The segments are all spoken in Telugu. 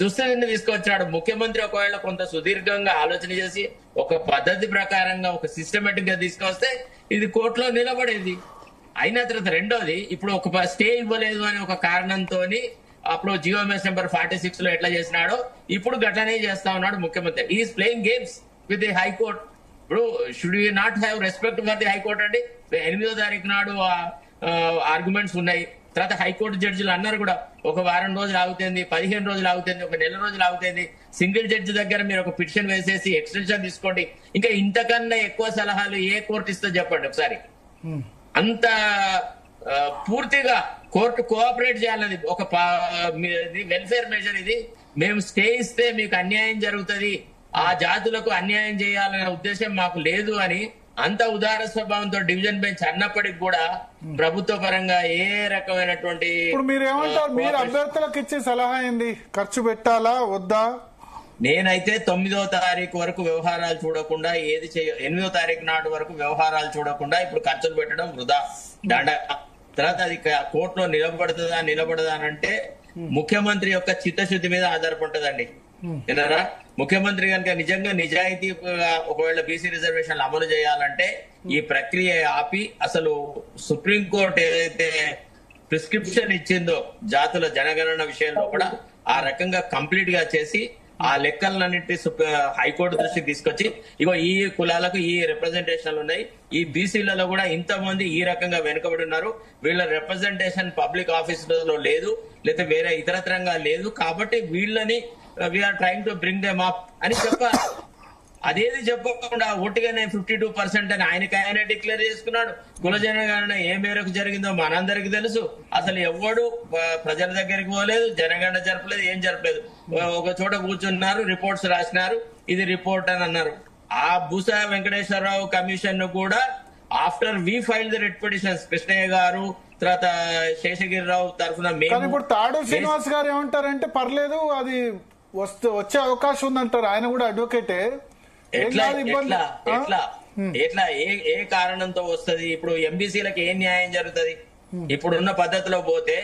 దుస్థితిని తీసుకొచ్చాడు. ముఖ్యమంత్రి ఒకవేళ కొంత సుదీర్ఘంగా ఆలోచన చేసి ఒక పద్ధతి ప్రకారంగా ఒక సిస్టమేటిక్ గా తీసుకొస్తే ఇది కోర్టులో నిలబడేది. అయిన తర్వాత రెండోది, ఇప్పుడు ఒక స్టే ఇవ్వలేదు అని ఒక కారణంతో అప్పుడు జియోఎంఎస్ నెంబర్ 46 లో ఎట్లా చేసినాడో ఇప్పుడు గట్లనే చేస్తా ఉన్నాడు ముఖ్యమంత్రి. Is playing games with the high court. ఇప్పుడు should you not have respect for the high court అండి? 8వ తారీఖు నాడు ఆర్గ్యుమెంట్స్ ఉన్నాయి. తర్వాత హైకోర్టు జడ్జిలు అన్నారు కూడా ఒక వారం రోజులు ఆగుతుంది, 15 రోజులు ఆగుతుంది, ఒక నెల రోజులు ఆగుతుంది. సింగిల్ జడ్జి దగ్గర మీరు ఒక పిటిషన్ వేసేసి ఎక్స్టెన్షన్ తీసుకోండి. ఇంకా ఇంతకన్నా ఎక్కువ సలహాలు ఏ కోర్టు ఇస్తో చెప్పండి ఒకసారి. అంత పూర్తిగా కోర్టు కోఆపరేట్ చేయాలన్నది ఒక వెల్ఫేర్ మెజర్. ఇది మేము స్టే ఇస్తే మీకు అన్యాయం జరుగుతుంది, ఆ జాతులకు అన్యాయం చేయాలనే ఉద్దేశం మాకు లేదు అని అంత ఉదార స్వభావంతో డివిజన్ బెంచ్ అన్నప్పటికి కూడా ప్రభుత్వ పరంగా ఏ రకమైనటువంటి ఇప్పుడు మీరు ఏమంటారు? మీరు అభ్యర్థులకు ఇచ్చే సలహా ఏంది? ఖర్చు పెట్టాలా వద్దా? నేనైతే 9వ తారీఖు వరకు వ్యవహారాలు చూడకుండా 8వ తారీఖు నాడు వరకు వ్యవహారాలు చూడకుండా ఇప్పుడు ఖర్చులు పెట్టడం వృధా దండ. తర్వాత అది కోర్టులో నిలబడదా అని అంటే ముఖ్యమంత్రి యొక్క చిత్తశుద్ధి మీద ఆధారపడుతుందండి. విన్నారా? ముఖ్యమంత్రి కనుక నిజంగా నిజాయితీగా ఒకవేళ బీసీ రిజర్వేషన్లు అమలు చేయాలంటే ఈ ప్రక్రియ ఆపి అసలు సుప్రీంకోర్టు ఏదైతే ప్రిస్క్రిప్షన్ ఇచ్చిందో జాతుల జనగణన విషయంలో కూడా ఆ రకంగా కంప్లీట్ గా చేసి ఆ లెక్కలన్నింటి హైకోర్టు దృష్టికి తీసుకొచ్చి ఇగో ఈ కులాలకు ఈ రిప్రజెంటేషన్లు ఉన్నాయి, ఈ బీసీలలో కూడా ఇంతమంది ఈ రకంగా వెనుకబడి ఉన్నారు, వీళ్ళ రిప్రజెంటేషన్ పబ్లిక్ ఆఫీసులలో లేదు, లేదా వేరే ఇతరత్రంగా లేదు, కాబట్టి వీళ్ళని we are trying to bring them up అని చెప్పాలి. అదేది చెప్పకుండా ఒట్టిగానే 52% అని ఆయనకాయనే డిక్లేర్ చేసుకున్నాడు. కుల జనగణన ఏ మేరకు జరిగిందో మనందరికి తెలుసు. అసలు ఎవడు ప్రజల దగ్గరికి పోలేదు, జనగణన జరపలేదు, ఏం జరపలేదు. ఒక చోట కూర్చున్నారు, రిపోర్ట్స్ రాసినారు, ఇది రిపోర్ట్ అని అన్నారు. ఆ బూసా వెంకటేశ్వరరావు కమిషన్ ను కూడా after we file the writ petitions Krishnaiah గారు తర్వాత శేషగిరిరావు తరఫున ఇప్పుడు తాడూరు శ్రీనివాస్ గారు ఏమంటారంటే పర్లేదు అది వచ్చే అవకాశం ఉందంటారు. ఆయన కూడా అడ్వకేటే. ఎట్లా ఏ కారణంతో వస్తుంది? ఇప్పుడు ఎంబీసీలకు ఏ న్యాయం జరుగుతుంది? ఇప్పుడున్న పద్ధతిలో పోతే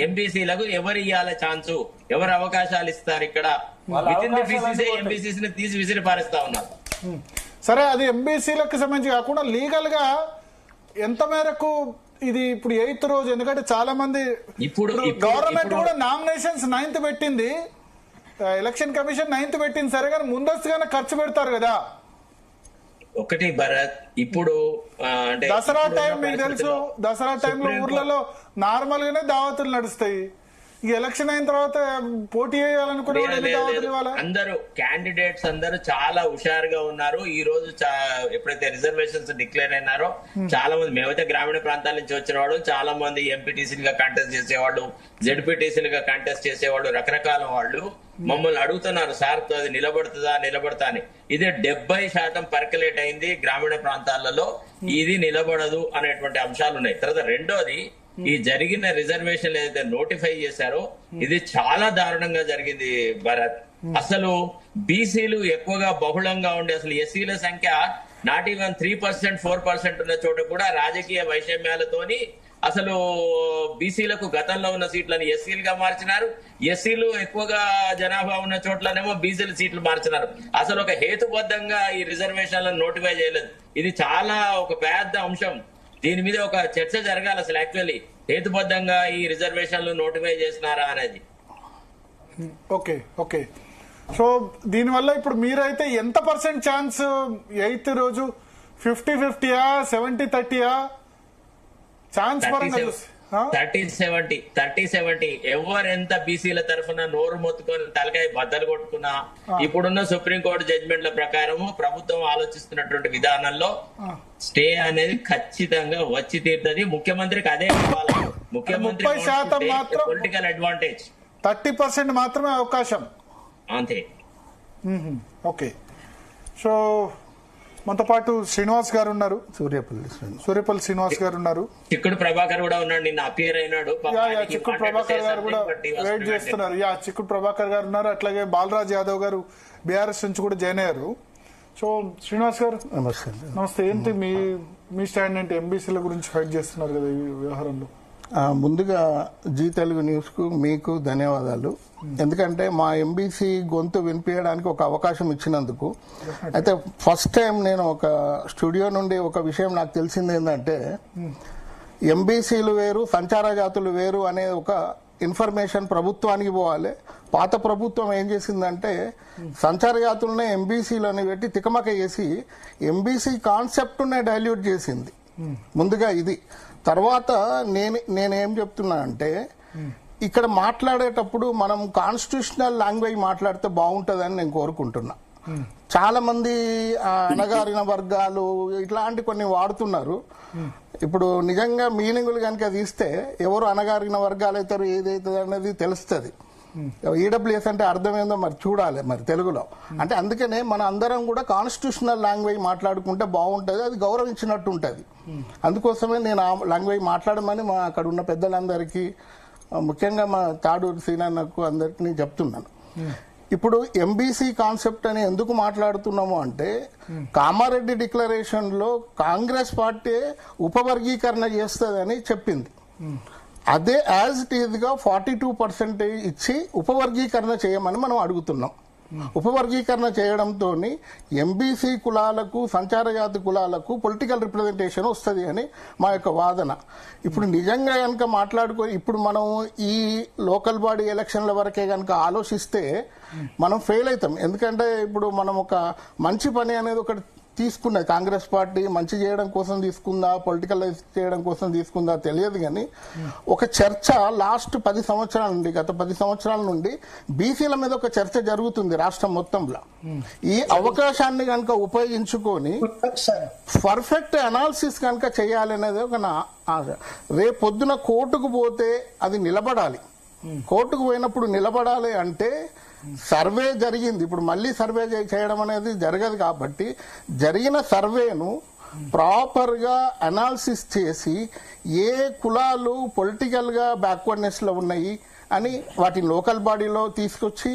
ఎంబీసీలకు ఎవరు ఇవ్వాలి ఛాన్సు, ఎవరు అవకాశాలు ఇస్తారు? ఇక్కడ ఎంబీసీసీ తీసి విసిరి పారేస్తా ఉన్నారు. సరే, అది ఎంబీసీలకు సంబంధించి కాకుండా లీగల్ గా ఎంత మేరకు ఇది ఇప్పుడు 8th రోజు, ఎందుకంటే చాలా మంది ఇప్పుడు గవర్నమెంట్ కూడా నామినేషన్స్ 9th పెట్టింది, ఎలక్షన్ కమిషన్ 9th పెట్టింది. సరే, కానీ ముందస్తుగానే ఖర్చు పెడతారు కదా. ఒకటి భరత్, ఇప్పుడు దసరా టైం మీకు తెలుసు, దసరా టైంలో ఊర్లలో నార్మల్ గానే దావతులు నడుస్తాయి. ఈ ఎలక్షన్ అయిన తర్వాత పోటీ చేయాలనుకునే అందరూ క్యాండిడేట్స్ అందరూ చాలా హుషారుగా ఉన్నారు. ఈ రోజు ఎప్పుడైతే రిజర్వేషన్స్ డిక్లేర్ అయినారో చాలా మంది, మేమైతే గ్రామీణ ప్రాంతాల నుంచి వచ్చిన వాళ్ళు చాలా మంది ఎంపీటీసీలుగా కంటెస్ట్ చేసేవాళ్ళు, జెడ్పీటీసీలుగా కంటెస్ట్ చేసేవాళ్ళు, రకరకాల వాళ్ళు మమ్మల్ని అడుగుతున్నారు, సార్ అది నిలబడతా అని. ఇదే 70% పర్కలేట్ అయింది గ్రామీణ ప్రాంతాలలో, ఇది నిలబడదు అనేటువంటి అంశాలు ఉన్నాయి. తర్వాత రెండోది, ఈ జరిగిన రిజర్వేషన్ ఏదైతే నోటిఫై చేశారో ఇది చాలా దారుణంగా జరిగింది భరత్. అసలు బీసీలు ఎక్కువగా బహుళంగా ఉండే, అసలు ఎస్సీల సంఖ్య నాట్ ఈవెన్ 3%, 4% ఉన్న చోట కూడా రాజకీయ వైషమ్యాలతోని అసలు బీసీలకు గతంలో ఉన్న సీట్లను ఎస్సీలుగా మార్చినారు, ఎస్సీలు ఎక్కువగా జనాభా ఉన్న చోట్లనేమో బీసీలు సీట్లు మార్చినారు. అసలు ఒక హేతుబద్ధంగా ఈ రిజర్వేషన్లను నోటిఫై చేయలేదు. ఇది చాలా ఒక పెద్ద అంశం. దీని మీద ఒక చర్చ జరగాలి. అసలు యాక్చువల్లీ హేతుబద్ధంగా ఈ రిజర్వేషన్లు నోటిఫై చేసినారా అనేది. ఓకే. సో దీనివల్ల ఇప్పుడు మీరైతే ఎంత % ఛాన్స్ 8th రోజు? 50-50యా, 70-30యా ఛాన్స్ పరంగా? 30-70 ఎవరెంత బీసీల తరఫున నోరు మొత్తుకొని తలకాయ బద్దలు కొట్టుకున్నా ఇప్పుడున్న సుప్రీంకోర్టు జడ్జిమెంట్ల ప్రకారము ప్రభుత్వం ఆలోచిస్తున్నటువంటి విధానంలో స్టే అనేది ఖచ్చితంగా వచ్చి తీరుతుంది. ముఖ్యమంత్రికి అదే కావాలి. ముఖ్యమంత్రి 30% మాత్రం పొలిటికల్ అడ్వాంటేజ్, 30% మాత్రమే అవకాశం అంతే. ఓకే. సో మనతో పాటు శ్రీనివాస్ గారు ఉన్నారు, సూర్యపల్లి శ్రీనివాస్ గారు ఉన్నారు, చిక్కుడు ప్రభాకర్ కూడా ఉన్నాడు, నిన్న అపియర్ అయినాడు. చిక్కుడు ప్రభాకర్ గారు కూడా వెయిట్ చేస్తున్నారు. చిక్కుడు ప్రభాకర్ గారు ఉన్నారు, అట్లాగే బాలరాజ్ యాదవ్ గారు బీఆర్ఎస్ నుంచి కూడా జాయిన్ అయ్యారు. సో శ్రీనివాస్ గారు నమస్తే. ఏంటి మీ స్టాండ్ ఏంటి? ఎంబీసీల గురించి ఫైట్ చేస్తున్నారు కదా ఈ వ్యవహారంలో. ముందుగా జీ తెలుగు న్యూస్కు మీకు ధన్యవాదాలు. ఎందుకంటే మా ఎంబీసీ గొంతు వినిపించడానికి ఒక అవకాశం ఇచ్చినందుకు. అయితే ఫస్ట్ టైం నేను ఒక స్టూడియో నుండి ఒక విషయం నాకు తెలిసింది ఏంటంటే ఎంబీసీలు వేరు సంచార జాతులు వేరు అనే ఒక ఇన్ఫర్మేషన్ ప్రభుత్వానికి పోవాలి. పాత ప్రభుత్వం ఏం చేసిందంటే సంచార జాతులనే ఎంబీసీలని పెట్టి తికమక చేసి ఎంబీసీ కాన్సెప్ట్నే డైల్యూట్ చేసింది. ముందుగా ఇది. తర్వాత నేనేం చెప్తున్నా అంటే ఇక్కడ మాట్లాడేటప్పుడు మనం కాన్స్టిట్యూషనల్ లాంగ్వేజ్ మాట్లాడితే బాగుంటుందని నేను కోరుకుంటున్నా. చాలా మంది అణగారిన వర్గాలు ఇట్లాంటి కొన్ని వాడుతున్నారు. ఇప్పుడు నిజంగా మీనింగులు కనుక తీస్తే ఎవరు అణగారిన వర్గాలు అవుతారు ఏదైతుంది అనేది తెలుస్తుంది. ఈడబ్ల్యూఎస్ అంటే అర్థం ఏందో మరి చూడాలి మరి తెలుగులో. అంటే అందుకనే మన అందరం కూడా కాన్స్టిట్యూషనల్ లాంగ్వేజ్ మాట్లాడుకుంటే బాగుంటుంది, అది గౌరవించినట్టు ఉంటుంది. అందుకోసమే నేను ఆ లాంగ్వేజ్ మాట్లాడమని మా అక్కడ ఉన్న పెద్దలందరికీ ముఖ్యంగా మా తాడూరు సీనన్నకు అందరికీ చెప్తున్నాను. ఇప్పుడు ఎంబీసీ కాన్సెప్ట్ అని ఎందుకు మాట్లాడుతున్నాము అంటే కామారెడ్డి డిక్లరేషన్ లో కాంగ్రెస్ పార్టీ ఉపవర్గీకరణ చేస్తుందని చెప్పింది. అదే యాజ్ ఇట్ ఈజ్ గా 42% ఇచ్చి ఉపవర్గీకరణ చేయమని మనం అడుగుతున్నాం. ఉపవర్గీకరణ చేయడంతో ఎంబీసీ కులాలకు సంచార జాతి కులాలకు పొలిటికల్ రిప్రజెంటేషన్ వస్తుంది అని మా యొక్క వాదన. ఇప్పుడు నిజంగా కనుక ఇప్పుడు మనం ఈ లోకల్ బాడీ ఎలక్షన్ల వరకే కనుక ఆలోచిస్తే మనం ఫెయిల్ అవుతాం. ఎందుకంటే ఇప్పుడు మనం ఒక మంచి పని అనేది ఒకటి తీసుకున్నది కాంగ్రెస్ పార్టీ, మంచి చేయడం కోసం తీసుకుందా పొలిటికలైజ్ చేయడం కోసం తీసుకుందా తెలియదు. కానీ ఒక చర్చ లాస్ట్ 10 సంవత్సరాల నుండి గత 10 సంవత్సరాల నుండి బీసీల మీద ఒక చర్చ జరుగుతుంది రాష్ట్రం మొత్తంలో. ఈ అవకాశాన్ని కనుక ఉపయోగించుకొని పర్ఫెక్ట్ అనాలిసిస్ కనుక చేయాలనేది ఒక నా ఆశ. రేపు పొద్దున కోర్టుకు పోతే అది నిలబడాలి. కోర్టుకు పోయినప్పుడు నిలబడాలి అంటే సర్వే జరిగింది, ఇప్పుడు మళ్ళీ సర్వే చేయడం అనేది జరగదు. కాబట్టి జరిగిన సర్వేను ప్రాపర్ గా అనాలిసిస్ చేసి ఏ కులాలు పొలిటికల్ గా బ్యాక్వర్డ్నెస్ లో ఉన్నాయి అని వాటిని లోకల్ బాడీలో తీసుకొచ్చి,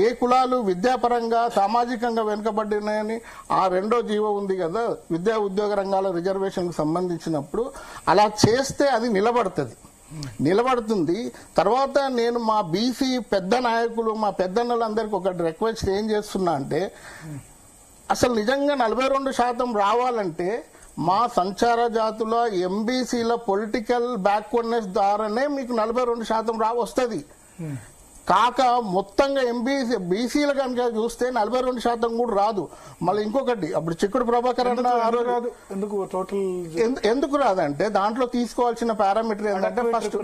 ఏ కులాలు విద్యాపరంగా సామాజికంగా వెనుకబడినాయని ఆ రెండో జీవో ఉంది కదా విద్యా ఉద్యోగ రంగాల రిజర్వేషన్ కు సంబంధించినప్పుడు అలా చేస్తే అది నిలబడుతుంది. తర్వాత నేను మా బీసీ పెద్ద నాయకులు మా పెద్దన్నలందరికీ ఒక రిక్వెస్ట్ ఏం చేస్తున్నా అంటే అసలు నిజంగా 42% రావాలంటే మా సంచార జాతుల ఎంబీసీల పొలిటికల్ బ్యాక్వర్డ్నెస్ ద్వారానే మీకు 42% వస్తుంది. కాక మొత్తంగా బీసీలు కనుక చూస్తే 42% కూడా రాదు. మళ్ళీ ఇంకొకటి అప్పుడు చిక్కుడు ప్రభాకర్ అన్న ఎందుకు రాదంటే దాంట్లో తీసుకోవాల్సిన పారామీటర్ ఏంటంటే ఫస్ట్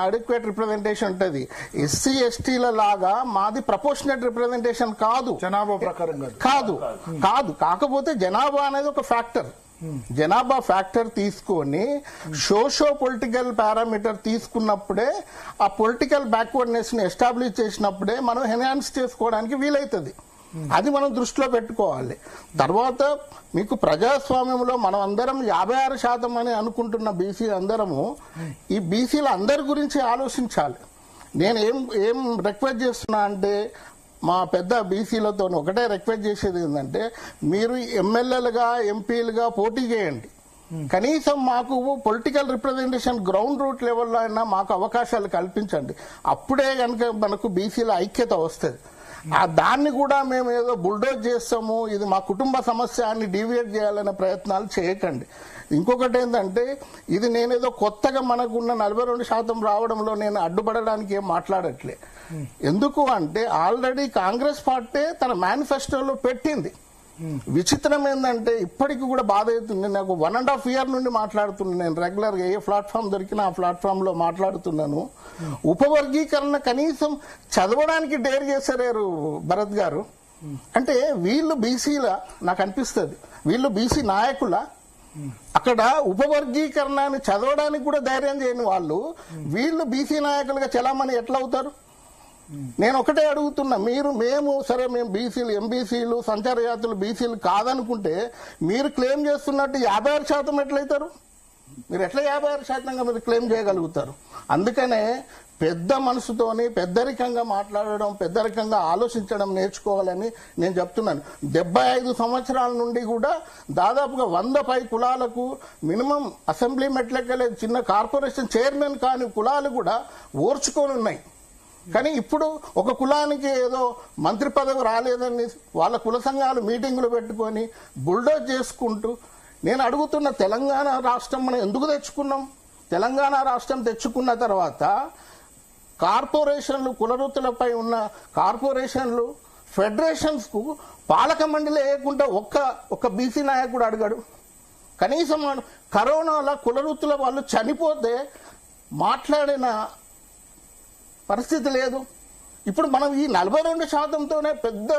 అడిక్వేట్ రిప్రజెంటేషన్ ఉంటుంది. ఎస్సీ ఎస్టీల లాగా మాది ప్రపోర్షనేట్ రిప్రజెంటేషన్ కాదు, జనాభా ప్రకారం కాదు. కాకపోతే జనాభా అనేది ఒక ఫ్యాక్టర్. జనాభా ఫ్యాక్టర్ తీసుకొని సోషో పొలిటికల్ పారామీటర్ తీసుకున్నప్పుడే ఆ పొలిటికల్ బ్యాక్వర్డ్నెస్ ని ఎస్టాబ్లిష్ చేసినప్పుడే మనం ఎన్హాన్స్ చేసుకోవడానికి వీలైతుంది. అది మనం దృష్టిలో పెట్టుకోవాలి. తర్వాత మీకు ప్రజాస్వామ్యంలో మనం అందరం 56% అని అనుకుంటున్న బీసీ అందరము ఈ బీసీల అందరి గురించి ఆలోచించాలి. నేను ఏం రిక్వెస్ట్ చేస్తున్నా అంటే మా పెద్ద బీసీలతో ఒకటే రిక్వెస్ట్ చేసేది ఏంటంటే మీరు ఎమ్మెల్యేలుగా ఎంపీలుగా పోటీ చేయండి. కనీసం మాకు పొలిటికల్ రిప్రజెంటేషన్ గ్రౌండ్ రూట్ లెవెల్లో అయినా మాకు అవకాశాలు కల్పించండి. అప్పుడే కనుక మనకు బీసీల ఐక్యత వస్తుంది. దాన్ని కూడా మేము ఏదో బుల్డోజ్ చేస్తాము, ఇది మా కుటుంబ సమస్య అని డీవియేట్ చేయాలనే ప్రయత్నాలు చేయకండి. ఇంకొకటి ఏంటంటే ఇది నేనేదో కొత్తగా మనకున్న 42% రావడంలో నేను అడ్డుపడడానికి ఏం మాట్లాడట్లే. ఎందుకు అంటే ఆల్రెడీ కాంగ్రెస్ పార్టీ తన మేనిఫెస్టోలో పెట్టింది. విచిత్రం ఏంటంటే ఇప్పటికి కూడా బాధ అవుతుంది. నాకు 1.5 year నుండి మాట్లాడుతున్నాను. నేను రెగ్యులర్ గా ఏ ప్లాట్ఫామ్ దొరికినా ఆ ప్లాట్ఫామ్ లో మాట్లాడుతున్నాను. ఉపవర్గీకరణ కనీసం చదవడానికి డేర్ చేశారు భరత్ గారు. అంటే వీళ్ళు బీసీల నాకు అనిపిస్తుంది వీళ్ళు బీసీ నాయకుల అక్కడ ఉపవర్గీకరణని చదవడానికి కూడా ధైర్యం చేయని వాళ్ళు వీళ్ళు బీసీ నాయకులుగా చలామణి ఎట్లా అవుతారు? నేను ఒకటే అడుగుతున్నా, మేము బీసీలు ఎంబీసీలు సంచార జాతులు బీసీలు కాదనుకుంటే మీరు క్లెయిమ్ చేస్తున్నట్టు 56% ఎట్లయితారు? మీరు ఎట్లా 56% మీరు క్లెయిమ్ చేయగలుగుతారు? అందుకనే పెద్ద మనసుతోని పెద్దరికంగా మాట్లాడడం, పెద్దరికంగా ఆలోచించడం నేర్చుకోవాలని నేను చెప్తున్నాను. 75 సంవత్సరాల నుండి కూడా దాదాపుగా 100 పై కులాలకు మినిమం అసెంబ్లీ మెట్లకెళ్ళే చిన్న కార్పొరేషన్ చైర్మన్ కాని కులాలు కూడా ఓర్చుకొని ఉన్నాయి. కానీ ఇప్పుడు ఒక కులానికి ఏదో మంత్రి పదవి రాలేదని వాళ్ళ కుల సంఘాలు మీటింగులు పెట్టుకొని బుల్డోజ్ చేసుకుంటూ, నేను అడుగుతున్న తెలంగాణ రాష్ట్రం మనం ఎందుకు తెచ్చుకున్నాం? తెలంగాణ రాష్ట్రం తెచ్చుకున్న తర్వాత కార్పొరేషన్లు, కులవృత్తులపై ఉన్న కార్పొరేషన్లు, ఫెడరేషన్స్కు పాలక మండలి వేయకుండా ఒక్క బీసీ నాయకుడు అడిగాడు. కనీసం కరోనాలో కులవృత్తుల వాళ్ళు చనిపోతే మాట్లాడిన పరిస్థితి లేదు. ఇప్పుడు మనం ఈ 42%తోనే పెద్ద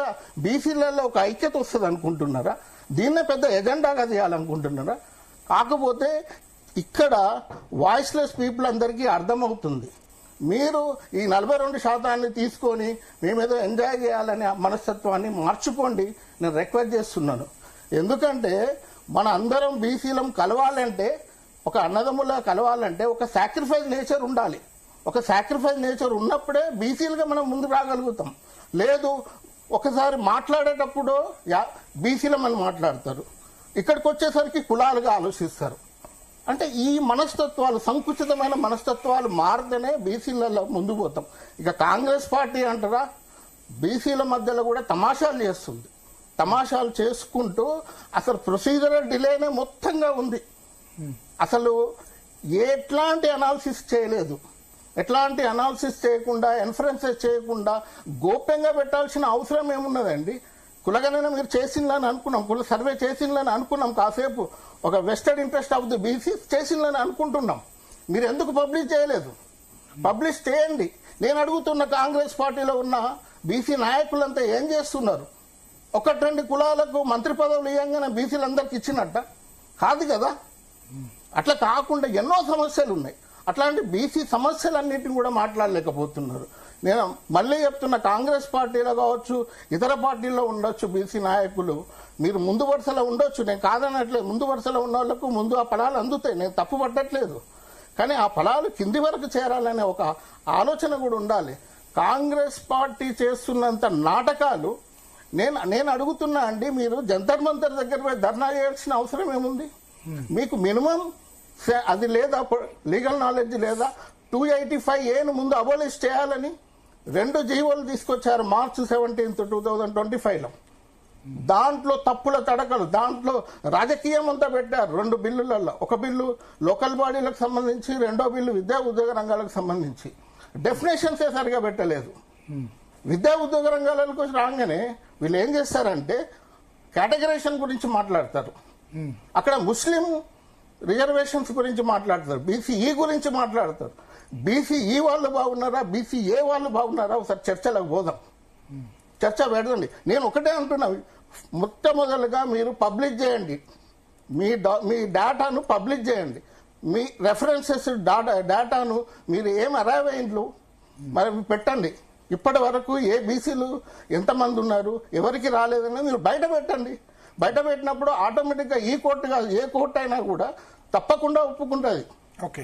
బీసీలలో ఒక ఐక్యత వస్తుంది అనుకుంటున్నారా? దీన్నే పెద్ద ఎజెండాగా తీయాలనుకుంటున్నారా? కాకపోతే ఇక్కడ వాయిస్లెస్ పీపుల్ అందరికీ అర్థమవుతుంది. మీరు ఈ 42% తీసుకొని మేమేదో ఎంజాయ్ చేయాలనే మనస్తత్వాన్ని మార్చుకోండి, నేను రిక్వెస్ట్ చేస్తున్నాను. ఎందుకంటే మన అందరం బీసీలం కలవాలంటే, ఒక అన్నదమ్ములా కలవాలంటే ఒక సాక్రిఫైస్ నేచర్ ఉండాలి. ఒక సాక్రిఫైస్ నేచర్ ఉన్నప్పుడే బీసీలుగా మనం ముందు రాగలుగుతాం. లేదు, ఒకసారి మాట్లాడేటప్పుడు బీసీలమని మాట్లాడతారు, ఇక్కడికి వచ్చేసరికి కులాలుగా ఆలోచిస్తారు. అంటే ఈ మనస్తత్వాలు, సంకుచితమైన మనస్తత్వాలు మారితేనే బీసీలలో ముందు పోతాం. ఇక కాంగ్రెస్ పార్టీ అంటారా, బీసీల మధ్యలో కూడా తమాషాలు చేస్తుంది. తమాషాలు చేసుకుంటూ అసలు ప్రొసీజరల్ డిలేనే మొత్తంగా ఉంది. అసలు ఎట్లాంటి అనాలిసిస్ చేయలేదు. ఎట్లాంటి అనాలిసిస్ చేయకుండా, ఇన్ఫరెన్సెస్ చేయకుండా గోప్యంగా పెట్టాల్సిన అవసరం ఏమున్నదండి? కులగణన మీరు చేసిందని అనుకున్నాం, కుల సర్వే చేసిందని అనుకున్నాం, కాసేపు ఒక vested interest of the BC చేసిందని అనుకుంటున్నాం. మీరు ఎందుకు పబ్లిష్ చేయలేదు? పబ్లిష్ చేయండి. నేను అడుగుతున్న కాంగ్రెస్ పార్టీలో ఉన్న బీసీ నాయకులంతా ఏం చేస్తున్నారు? 1-2 కులాలకు మంత్రి పదవులు ఇవ్వగానే బీసీలందరికీ ఇచ్చినట్ట కాదు కదా. అట్లా కాకుండా ఎన్నో సమస్యలు ఉన్నాయి. అట్లాంటి బీసీ సమస్యలన్నిటిని కూడా మాట్లాడలేకపోతున్నారు. నేను మళ్ళీ చెప్తున్న, కాంగ్రెస్ పార్టీలో కావచ్చు, ఇతర పార్టీల్లో ఉండొచ్చు బీసీ నాయకులు, మీరు ముందు వరుసలో ఉండొచ్చు, నేను కాదనట్లేదు. ముందు వరుసలో ఉన్న వాళ్ళకు ముందు ఆ ఫలాలు అందుతాయి, నేను తప్పు పట్టట్లేదు. కానీ ఆ ఫలాలు కింది వరకు చేరాలనే ఒక ఆలోచన కూడా ఉండాలి. కాంగ్రెస్ పార్టీ చేస్తున్నంత నాటకాలు నేను అడుగుతున్నా అండి, మీరు జంతర్ మంతర్ దగ్గర పోయి ధర్నా చేయాల్సిన అవసరం ఏముంది? మీకు మినిమం అది లేదా, లీగల్ నాలెడ్జ్ లేదా? 285A ముందు అబోలిష్ చేయాలని 2 జీవోలు తీసుకొచ్చారు March 17, 2025లో. దాంట్లో తప్పుల తడకలు, దాంట్లో రాజకీయం అంతా పెట్టారు. 2 బిల్లులలో, ఒక బిల్లు లోకల్ బాడీలకు సంబంధించి, 2వ బిల్లు విద్యా ఉద్యోగ రంగాలకు సంబంధించి. డెఫినేషన్సే సరిగా పెట్టలేదు. విద్యా ఉద్యోగ రంగాలకు రాగానే వీళ్ళు ఏం చేస్తారంటే కేటగరైజేషన్ గురించి మాట్లాడతారు, అక్కడ ముస్లిం రిజర్వేషన్స్ గురించి మాట్లాడతారు, బీసీఈ గురించి మాట్లాడతారు. బీసీఈ వాళ్ళు బాగున్నారా, బీసీఏ వాళ్ళు బాగున్నారా? ఒకసారి చర్చలకు పోదాం, చర్చ పెడదండి. నేను ఒకటే అంటున్నా, మొట్టమొదలుగా మీరు పబ్లిష్ చేయండి, మీ డేటాను పబ్లిష్ చేయండి, మీ రెఫరెన్సెస్ డేటాను మీరు ఏం అరైవ్ అయిండ్లు మరి పెట్టండి. ఇప్పటి వరకు ఏ బీసీలు ఎంతమంది ఉన్నారు, ఎవరికి రాలేదని మీరు బయట పెట్టండి. బయట పెట్టినప్పుడు ఆటోమేటిక్గా ఈ కోర్టు కాదు, ఏ కోర్టు అయినా కూడా తప్పకుండా ఒప్పుకుంటుంది. ఓకే.